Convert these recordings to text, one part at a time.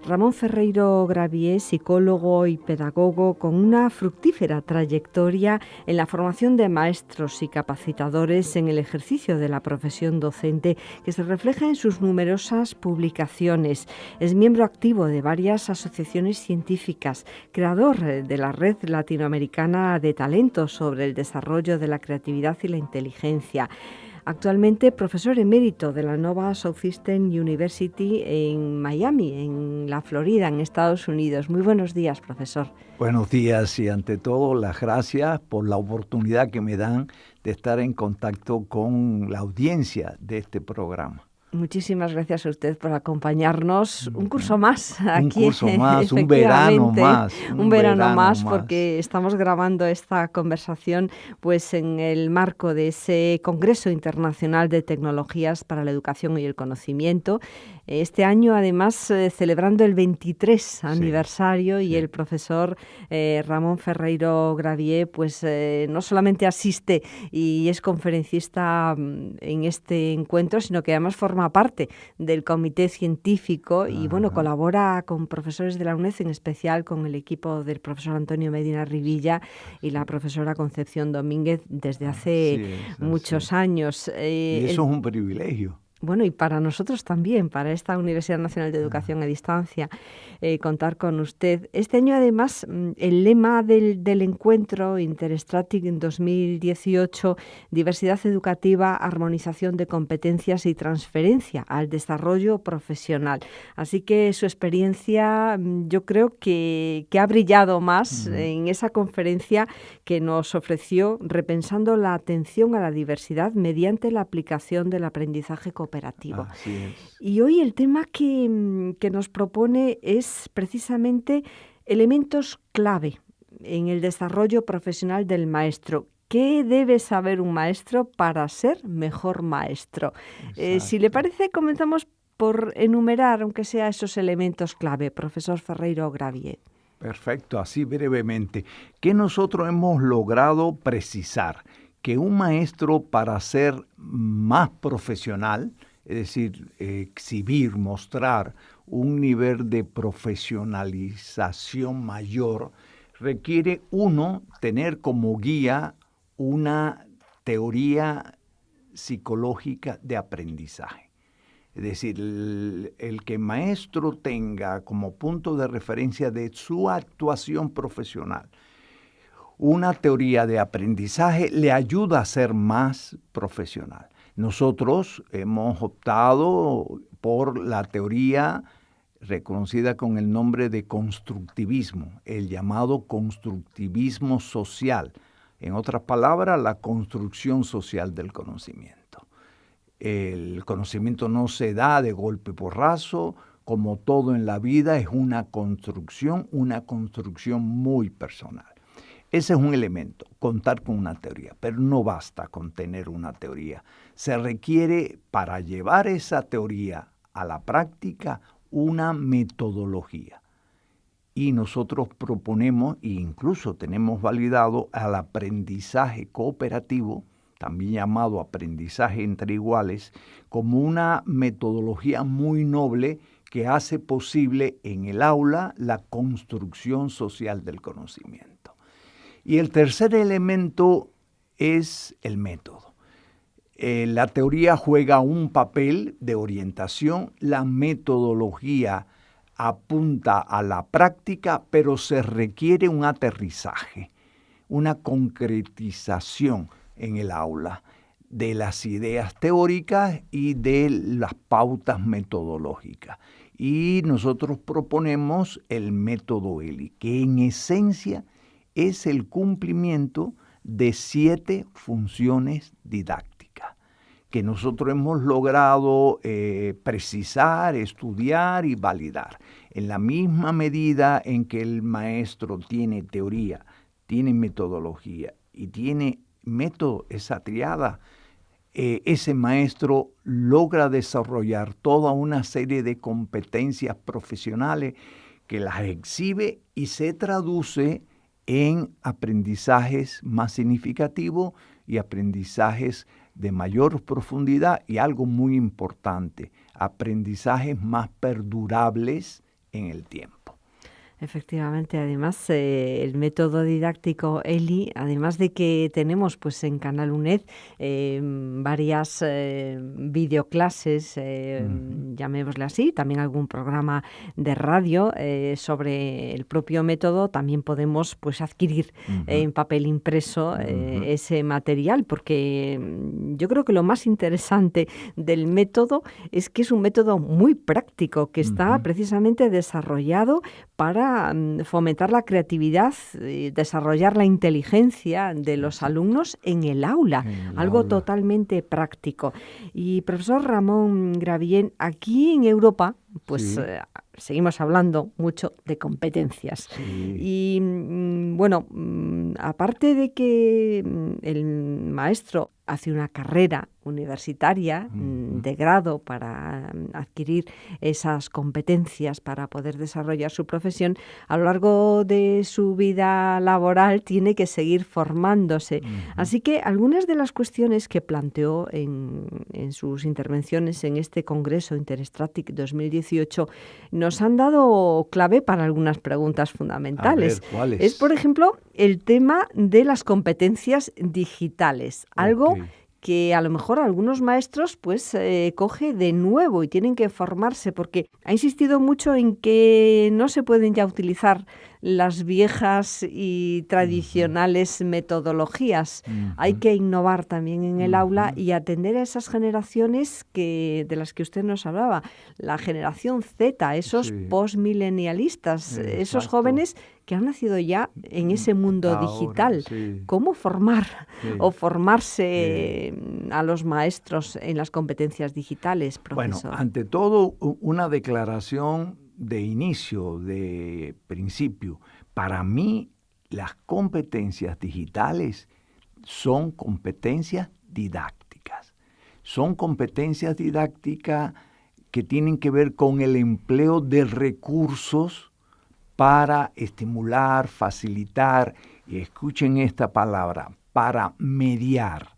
Ramón Ferreiro Gravier, psicólogo y pedagogo con una fructífera trayectoria en la formación de maestros y capacitadores en el ejercicio de la profesión docente, que se refleja en sus numerosas publicaciones. Es miembro activo de varias asociaciones científicas, creador de la Red Latinoamericana de Talentos sobre el desarrollo de la creatividad y la inteligencia. Actualmente profesor emérito de la Nova Southeastern University en Miami, en la Florida, en Estados Unidos. Muy buenos días, profesor. Buenos días y ante todo las gracias por la oportunidad que me dan de estar en contacto con la audiencia de este programa. Muchísimas gracias a usted por acompañarnos. Un curso más aquí. Un curso más, un verano más. Un verano más, porque estamos grabando esta conversación pues en el marco de ese Congreso Internacional de Tecnologías para la Educación y el Conocimiento. Este año, además, celebrando el 23 aniversario, y el profesor Ramón Ferreiro Gravier, pues no solamente asiste y es conferencista en este encuentro, sino que además forma parte del comité científico y colabora con profesores de la UNED, en especial con el equipo del profesor Antonio Medina Rivilla y la profesora Concepción Domínguez desde hace muchos años. Y eso es un privilegio. Bueno, y para nosotros también, para esta Universidad Nacional de Educación a Distancia, contar con usted. Este año, además, el lema del encuentro Interstratic en 2018, diversidad educativa, armonización de competencias y transferencia al desarrollo profesional. Así que su experiencia, yo creo que ha brillado más en esa conferencia que nos ofreció, repensando la atención a la diversidad mediante la aplicación del aprendizaje cooperativo. Así es. Y hoy el tema que nos propone es precisamente elementos clave en el desarrollo profesional del maestro. ¿Qué debe saber un maestro para ser mejor maestro? Si le parece, comenzamos por enumerar, aunque sea esos elementos clave, profesor Ferreiro Gravier. Perfecto, así brevemente. ¿Qué nosotros hemos logrado precisar? Que un maestro, para ser más profesional, es decir, exhibir, mostrar un nivel de profesionalización mayor, requiere uno tener como guía una teoría psicológica de aprendizaje. Es decir, el que el maestro tenga como punto de referencia de su actuación profesional una teoría de aprendizaje le ayuda a ser más profesional. Nosotros hemos optado por la teoría reconocida con el nombre de constructivismo, el llamado constructivismo social. En otras palabras, la construcción social del conocimiento. El conocimiento no se da de golpe porrazo, como todo en la vida es una construcción muy personal. Ese es un elemento, contar con una teoría, pero no basta con tener una teoría. Se requiere, para llevar esa teoría a la práctica, una metodología. Y nosotros proponemos, e incluso tenemos validado, al aprendizaje cooperativo, también llamado aprendizaje entre iguales, como una metodología muy noble que hace posible en el aula la construcción social del conocimiento. Y el tercer elemento es el método. La teoría juega un papel de orientación, la metodología apunta a la práctica, pero se requiere un aterrizaje, una concretización en el aula de las ideas teóricas y de las pautas metodológicas. Y nosotros proponemos el método ELI, que en esencia es el cumplimiento de 7 funciones didácticas que nosotros hemos logrado precisar, estudiar y validar. En la misma medida en que el maestro tiene teoría, tiene metodología y tiene método, esa triada, ese maestro logra desarrollar toda una serie de competencias profesionales que las exhibe y se traduce en aprendizajes más significativos y aprendizajes de mayor profundidad y algo muy importante, aprendizajes más perdurables en el tiempo. Efectivamente, además el método didáctico ELI, además de que tenemos pues en Canal UNED varias videoclases, llamémosle así, también algún programa de radio sobre el propio método, también podemos pues adquirir en papel impreso ese material, porque yo creo que lo más interesante del método es que es un método muy práctico, que está precisamente desarrollado para fomentar la creatividad y desarrollar la inteligencia de los alumnos en el aula, algo totalmente práctico. Y profesor Ramón Gravillén, aquí en Europa, pues seguimos hablando mucho de competencias. Y bueno, aparte de que el maestro hace una carrera universitaria de grado para adquirir esas competencias para poder desarrollar su profesión, a lo largo de su vida laboral tiene que seguir formándose. Así que algunas de las cuestiones que planteó en sus intervenciones en este Congreso Interstratic 2018 nos han dado clave para algunas preguntas fundamentales. A ver, ¿cuáles? Es, por ejemplo, el tema de las competencias digitales, algo que a lo mejor algunos maestros pues coge de nuevo y tienen que formarse, porque ha insistido mucho en que no se pueden ya utilizar las viejas y tradicionales metodologías. Hay que innovar también en el aula y atender a esas generaciones de las que usted nos hablaba, la generación Z, esos postmilenialistas, esos jóvenes que han nacido ya en ese mundo digital. ¿Cómo formar o formarse a los maestros en las competencias digitales, profesor? Bueno, ante todo, una declaración de inicio, de principio. Para mí, las competencias digitales son competencias didácticas. Son competencias didácticas que tienen que ver con el empleo de recursos para estimular, facilitar, y escuchen esta palabra, para mediar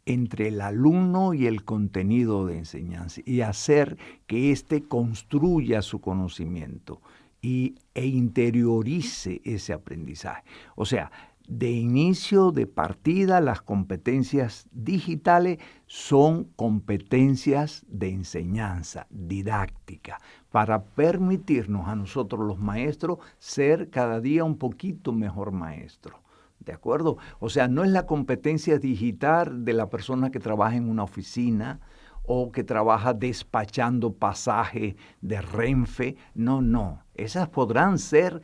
entre el alumno y el contenido de enseñanza y hacer que éste construya su conocimiento e interiorice ese aprendizaje. O sea, de inicio, de partida, las competencias digitales son competencias de enseñanza didáctica para permitirnos a nosotros los maestros ser cada día un poquito mejor maestros. ¿De acuerdo? O sea, no es la competencia digital de la persona que trabaja en una oficina o que trabaja despachando pasajes de Renfe. No. Esas podrán ser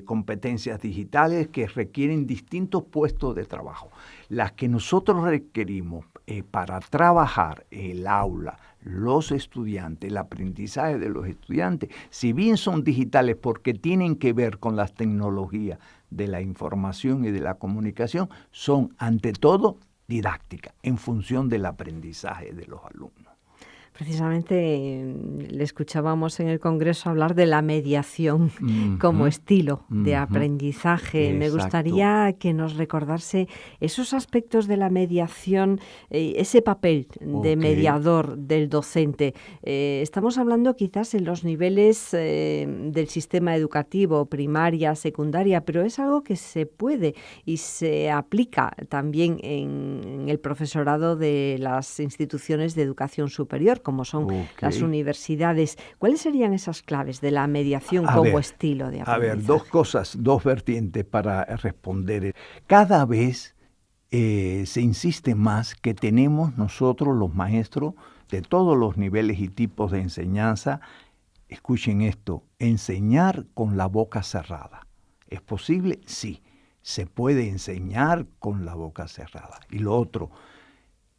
competencias digitales que requieren distintos puestos de trabajo. Las que nosotros requerimos para trabajar el aula, los estudiantes, el aprendizaje de los estudiantes, si bien son digitales porque tienen que ver con las tecnologías de la información y de la comunicación, son ante todo didácticas en función del aprendizaje de los alumnos. Precisamente le escuchábamos en el Congreso hablar de la mediación como estilo de aprendizaje. Exacto. Me gustaría que nos recordase esos aspectos de la mediación, ese papel de mediador del docente. Estamos hablando quizás en los niveles del sistema educativo, primaria, secundaria, pero es algo que se puede y se aplica también en el profesorado de las instituciones de educación superior, como son las universidades. ¿Cuáles serían esas claves de la mediación como estilo de aprendizaje? A ver, dos cosas, dos vertientes para responder. Cada vez se insiste más que tenemos nosotros los maestros de todos los niveles y tipos de enseñanza, escuchen esto, enseñar con la boca cerrada. ¿Es posible? Sí, se puede enseñar con la boca cerrada. Y lo otro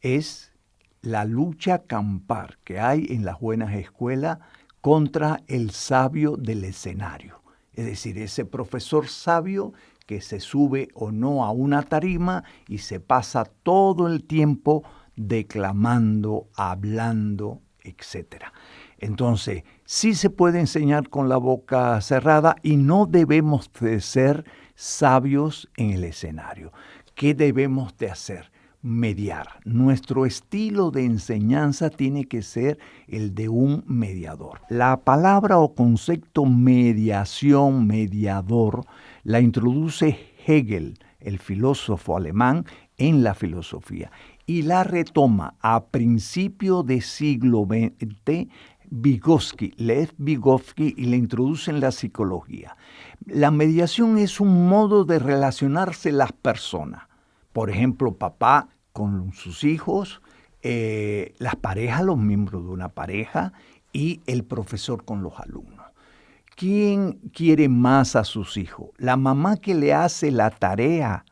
es la lucha campal que hay en las buenas escuelas contra el sabio del escenario. Es decir, ese profesor sabio que se sube o no a una tarima y se pasa todo el tiempo declamando, hablando, etc. Entonces, sí se puede enseñar con la boca cerrada y no debemos de ser sabios en el escenario. ¿Qué debemos de hacer? mediar. Nuestro estilo de enseñanza tiene que ser el de un mediador. La palabra o concepto mediación, mediador, la introduce Hegel, el filósofo alemán, en la filosofía, y la retoma a principio de siglo XX Lev Vygotsky, y la introduce en la psicología. La mediación es un modo de relacionarse las personas. Por ejemplo, papá con sus hijos, las parejas, los miembros de una pareja, y el profesor con los alumnos. ¿Quién quiere más a sus hijos? ¿La mamá que le hace la tarea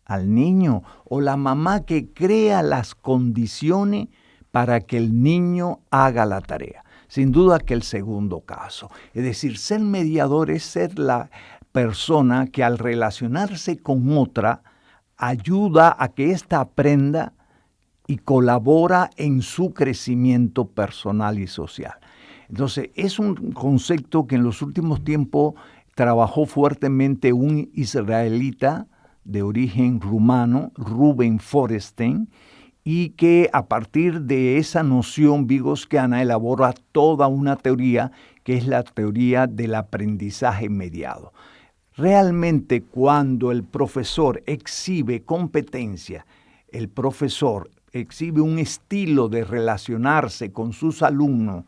al niño o la mamá que crea las condiciones para que el niño haga la tarea? Sin duda que el segundo caso. Es decir, ser mediador es ser la persona que al relacionarse con otra ayuda a que ésta aprenda y colabora en su crecimiento personal y social. Entonces, es un concepto que en los últimos tiempos trabajó fuertemente un israelita de origen rumano, Ruben Forestein, y que a partir de esa noción vygotskiana elabora toda una teoría que es la teoría del aprendizaje mediado. Realmente cuando el profesor exhibe competencia, el profesor exhibe un estilo de relacionarse con sus alumnos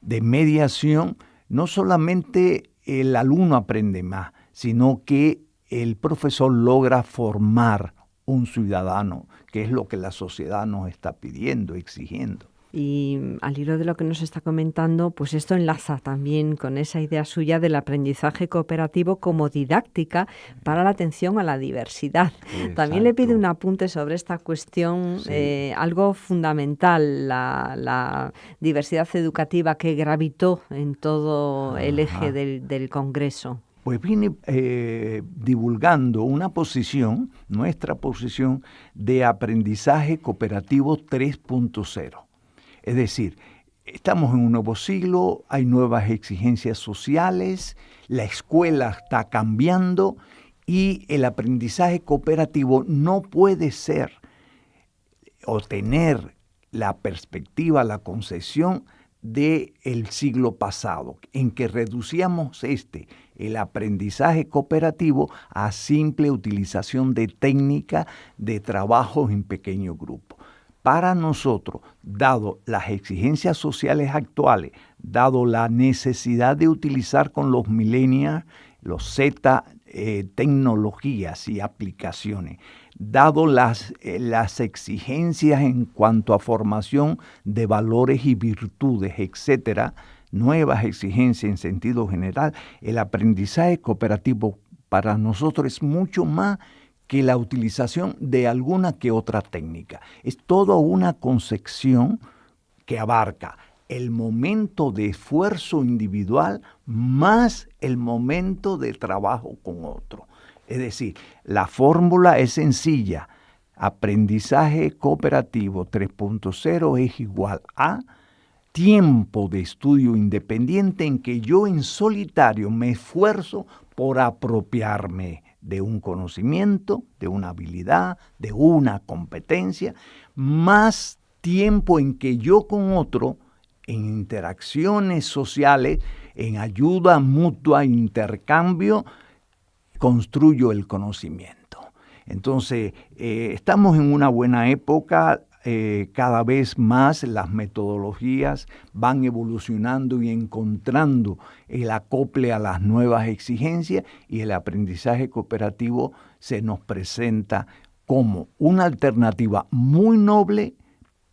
de mediación, no solamente el alumno aprende más, sino que el profesor logra formar un ciudadano, que es lo que la sociedad nos está pidiendo, exigiendo. Y al hilo de lo que nos está comentando, pues esto enlaza también con esa idea suya del aprendizaje cooperativo como didáctica para la atención a la diversidad. Exacto. También le pide un apunte sobre esta cuestión, sí. Algo fundamental, la diversidad educativa que gravitó en todo el eje del Congreso. Pues vine divulgando una posición, nuestra posición de aprendizaje cooperativo 3.0. Es decir, estamos en un nuevo siglo, hay nuevas exigencias sociales, la escuela está cambiando y el aprendizaje cooperativo no puede ser o tener la perspectiva, la concepción del siglo pasado, en que reducíamos el aprendizaje cooperativo a simple utilización de técnica de trabajos en pequeño grupo. Para nosotros, dado las exigencias sociales actuales, dado la necesidad de utilizar con los millennials, los Z, tecnologías y aplicaciones, dado las exigencias en cuanto a formación de valores y virtudes, etcétera, nuevas exigencias en sentido general, el aprendizaje cooperativo para nosotros es mucho más que la utilización de alguna que otra técnica. Es toda una concepción que abarca el momento de esfuerzo individual más el momento de trabajo con otro. Es decir, la fórmula es sencilla. Aprendizaje cooperativo 3.0 es igual a tiempo de estudio independiente en que yo en solitario me esfuerzo por apropiarme de un conocimiento, de una habilidad, de una competencia, más tiempo en que yo con otro, en interacciones sociales, en ayuda mutua, intercambio, construyo el conocimiento. Entonces, estamos en una buena época. Cada vez más las metodologías van evolucionando y encontrando el acople a las nuevas exigencias, y el aprendizaje cooperativo se nos presenta como una alternativa muy noble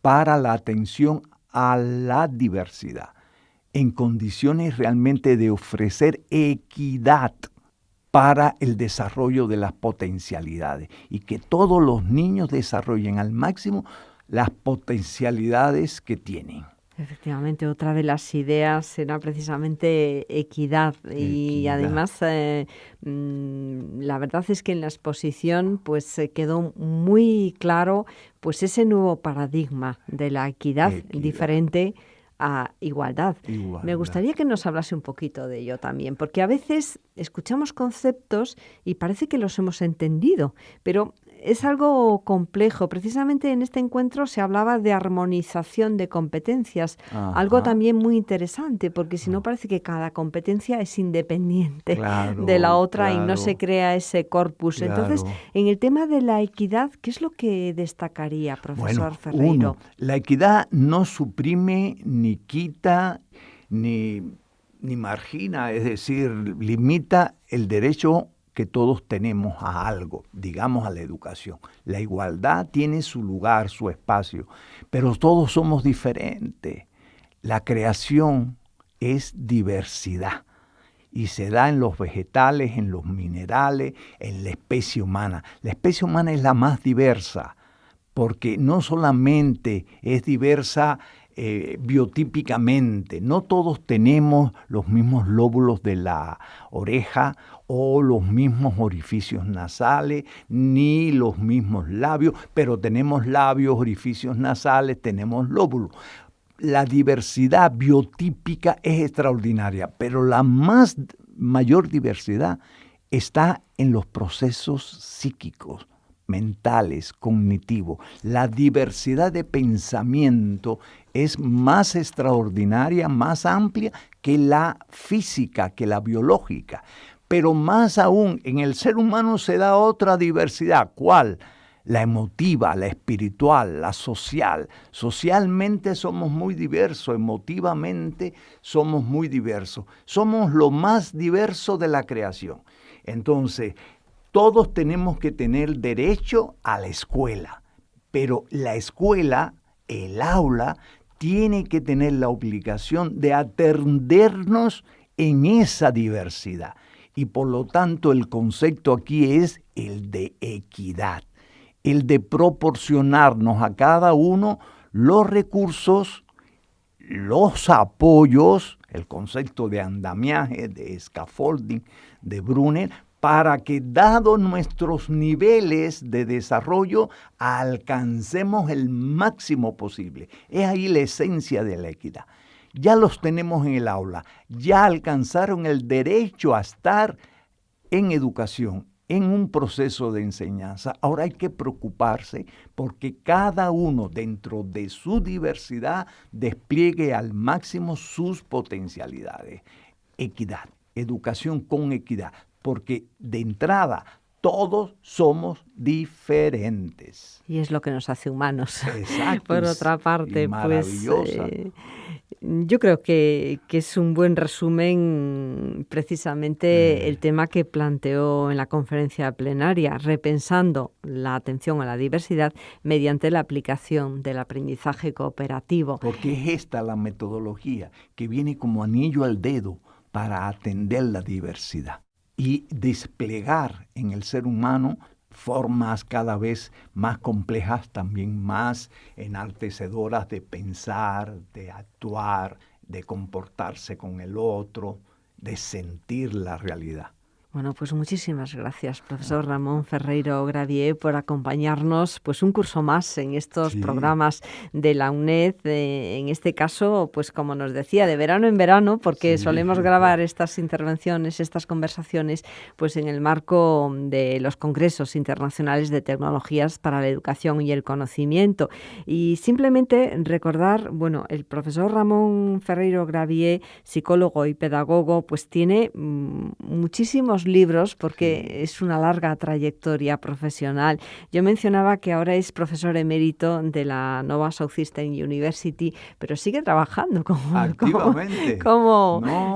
para la atención a la diversidad, en condiciones realmente de ofrecer equidad para el desarrollo de las potencialidades y que todos los niños desarrollen al máximo las potencialidades que tienen. Efectivamente, otra de las ideas será precisamente equidad. Y además la verdad es que en la exposición pues quedó muy claro pues ese nuevo paradigma de la equidad. Diferente a igualdad. Me gustaría que nos hablase un poquito de ello también, porque a veces escuchamos conceptos y parece que los hemos entendido, pero es algo complejo. Precisamente en este encuentro se hablaba de armonización de competencias, algo también muy interesante, porque si no parece que cada competencia es independiente de la otra y no se crea ese corpus. Entonces, en el tema de la equidad, ¿qué es lo que destacaría, profesor Ferreiro? La equidad no suprime, ni quita, ni margina, es decir, limita el derecho que todos tenemos a algo, digamos a la educación. La igualdad tiene su lugar, su espacio, pero todos somos diferentes. La creación es diversidad y se da en los vegetales, en los minerales, en la especie humana. La especie humana es la más diversa, porque no solamente es diversa biotípicamente, no todos tenemos los mismos lóbulos de la oreja o los mismos orificios nasales, ni los mismos labios, pero tenemos labios, orificios nasales, tenemos lóbulos. La diversidad biotípica es extraordinaria, pero la mayor diversidad está en los procesos psíquicos, mentales, cognitivos. La diversidad de pensamiento es más extraordinaria, más amplia que la física, que la biológica. Pero más aún, en el ser humano se da otra diversidad. ¿Cuál? La emotiva, la espiritual, la social. Socialmente somos muy diversos, emotivamente somos muy diversos. Somos lo más diverso de la creación. Entonces, todos tenemos que tener derecho a la escuela, pero la escuela, el aula, tiene que tener la obligación de atendernos en esa diversidad. Y por lo tanto el concepto aquí es el de equidad, el de proporcionarnos a cada uno los recursos, los apoyos, el concepto de andamiaje, de scaffolding, de Brunner, para que, dados nuestros niveles de desarrollo, alcancemos el máximo posible. Es ahí la esencia de la equidad. Ya los tenemos en el aula, ya alcanzaron el derecho a estar en educación, en un proceso de enseñanza. Ahora hay que preocuparse porque cada uno, dentro de su diversidad, despliegue al máximo sus potencialidades. Equidad, educación con equidad. Porque de entrada todos somos diferentes. Y es lo que nos hace humanos. Exacto. Por otra parte, maravillosa. Pues yo creo que es un buen resumen precisamente el tema que planteó en la conferencia plenaria, repensando la atención a la diversidad mediante la aplicación del aprendizaje cooperativo. Porque es esta la metodología que viene como anillo al dedo para atender la diversidad y desplegar en el ser humano formas cada vez más complejas, también más enaltecedoras de pensar, de actuar, de comportarse con el otro, de sentir la realidad. Bueno, pues muchísimas gracias, profesor Ramón Ferreiro Gravier, por acompañarnos pues un curso más en estos programas de la UNED, en este caso, pues como nos decía, de verano en verano, porque solemos grabar estas intervenciones, estas conversaciones, pues en el marco de los congresos internacionales de tecnologías para la educación y el conocimiento. Y simplemente recordar, bueno, el profesor Ramón Ferreiro Gravier, psicólogo y pedagogo, pues tiene muchísimos libros porque es una larga trayectoria profesional. Yo mencionaba que ahora es profesor emérito de la Nova Southeastern University, pero sigue trabajando como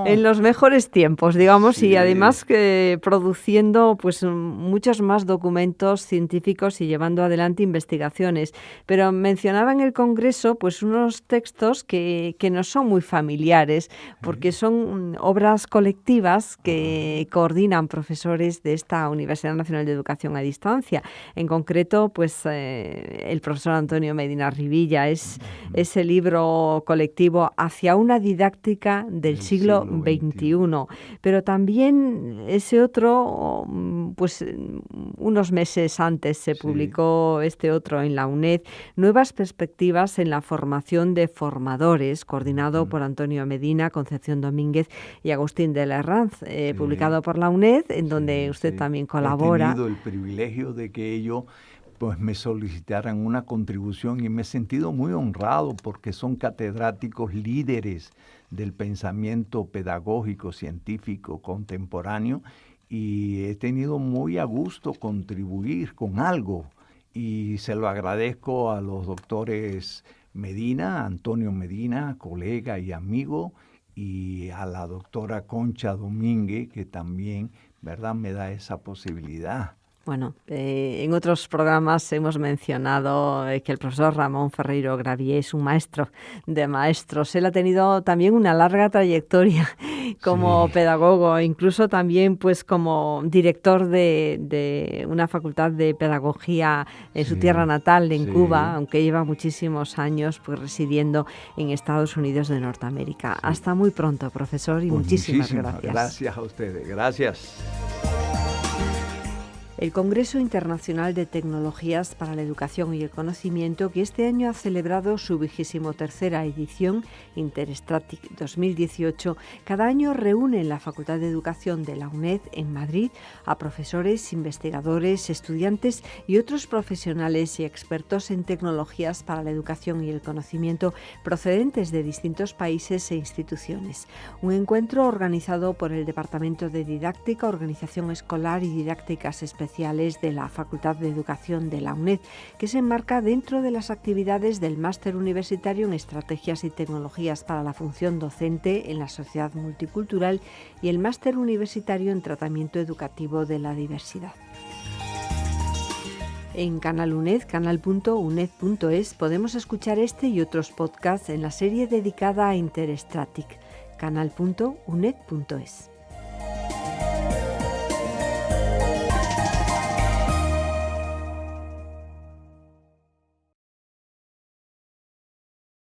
en los mejores tiempos, digamos, y además produciendo pues muchos más documentos científicos y llevando adelante investigaciones. Pero mencionaba en el Congreso pues unos textos que nos son muy familiares porque son obras colectivas que coordinan profesores de esta Universidad Nacional de Educación a Distancia. En concreto, pues el profesor Antonio Medina Rivilla es ese libro colectivo Hacia una didáctica del siglo XXI. Pero también ese otro, pues unos meses antes se publicó este otro en la UNED, Nuevas perspectivas en la formación de formadores, coordinado por Antonio Medina, Concepción Domínguez y Agustín de la Herranz, publicado por la UNED, en donde usted también colabora. He tenido el privilegio de que ellos pues me solicitaran una contribución y me he sentido muy honrado porque son catedráticos líderes del pensamiento pedagógico, científico, contemporáneo, y he tenido muy a gusto contribuir con algo y se lo agradezco a los doctores Medina, Antonio Medina, colega y amigo, y a la doctora Concha Domínguez, que también, ¿verdad?, me da esa posibilidad. Bueno, en otros programas hemos mencionado que el profesor Ramón Ferreiro Gravier es un maestro de maestros. Él ha tenido también una larga trayectoria como pedagogo, incluso también pues como director de una facultad de pedagogía en su tierra natal, en Cuba, aunque lleva muchísimos años pues residiendo en Estados Unidos de Norteamérica. Hasta muy pronto, profesor, y pues muchísimas gracias. Gracias a ustedes. Gracias. El Congreso Internacional de Tecnologías para la Educación y el Conocimiento, que este año ha celebrado su 23ª edición, Interstratic 2018, cada año reúne en la Facultad de Educación de la UNED en Madrid a profesores, investigadores, estudiantes y otros profesionales y expertos en tecnologías para la educación y el conocimiento procedentes de distintos países e instituciones. Un encuentro organizado por el Departamento de Didáctica, Organización Escolar y Didácticas Especiales de la Facultad de Educación de la UNED, que se enmarca dentro de las actividades del Máster Universitario en Estrategias y Tecnologías para la Función Docente en la Sociedad Multicultural y el Máster Universitario en Tratamiento Educativo de la Diversidad. En Canal UNED, canal.uned.es, podemos escuchar este y otros podcasts en la serie dedicada a Interstratic, canal.uned.es.